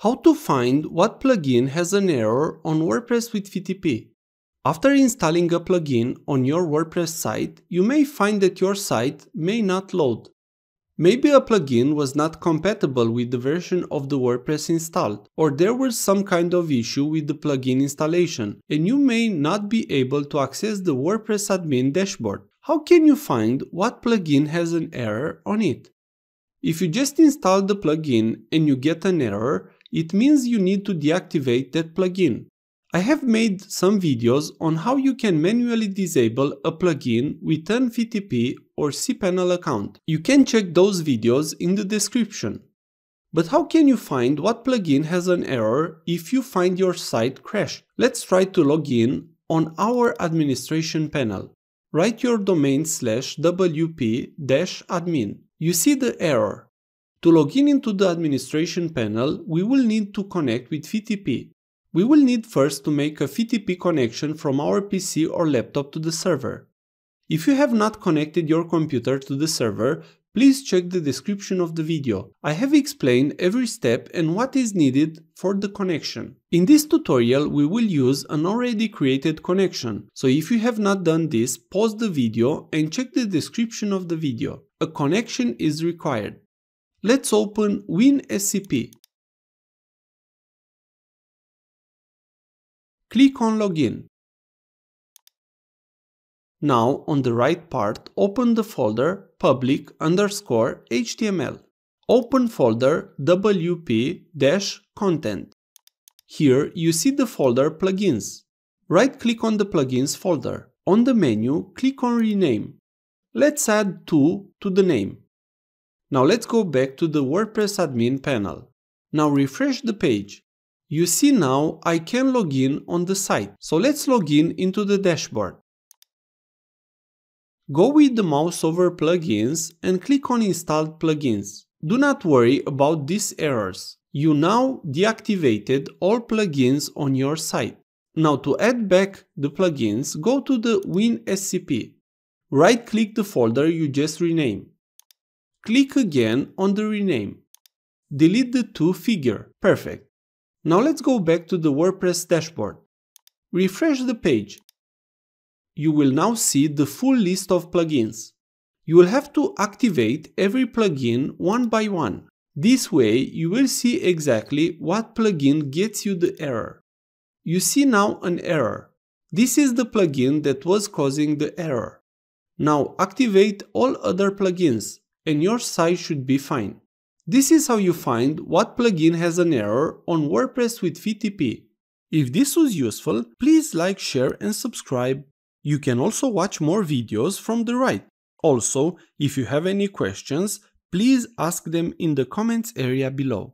How to find what plugin has an error on WordPress with FTP. After installing a plugin on your WordPress site, you may find that your site may not load. Maybe a plugin was not compatible with the version of the WordPress installed, or there was some kind of issue with the plugin installation, and you may not be able to access the WordPress admin dashboard. How can you find what plugin has an error on it? If you just install the plugin and you get an error, it means you need to deactivate that plugin. I have made some videos on how you can manually disable a plugin with an FTP or cPanel account. You can check those videos in the description. But how can you find what plugin has an error if you find your site crashed? Let's try to log in on our administration panel. Write your domain /wp-admin. You see the error. To log in into the administration panel, we will need to connect with FTP. We will need first to make a FTP connection from our PC or laptop to the server. If you have not connected your computer to the server, please check the description of the video. I have explained every step and what is needed for the connection. In this tutorial, we will use an already created connection. So if you have not done this, pause the video and check the description of the video. A connection is required. Let's open WinSCP. Click on Login. Now, on the right part, open the folder public_HTML. Open folder wp-content. Here you see the folder Plugins. Right-click on the Plugins folder. On the menu, click on Rename. Let's add to the name. Now let's go back to the WordPress admin panel. Now refresh the page. You see now I can log in on the site. So let's log in into the dashboard. Go with the mouse over Plugins and click on Installed Plugins. Do not worry about these errors. You now deactivated all plugins on your site. Now to add back the plugins, go to the WinSCP. Right-click the folder you just renamed. Click again on the rename. Delete the to figure. Perfect. Now let's go back to the WordPress dashboard. Refresh the page. You will now see the full list of plugins. You will have to activate every plugin one by one. This way you will see exactly what plugin gets you the error. You see now an error. This is the plugin that was causing the error. Now activate all other plugins and your site should be fine. This is how you find what plugin has an error on WordPress with FTP. If this was useful, please like, share and subscribe. You can also watch more videos from the right. Also, if you have any questions, please ask them in the comments area below.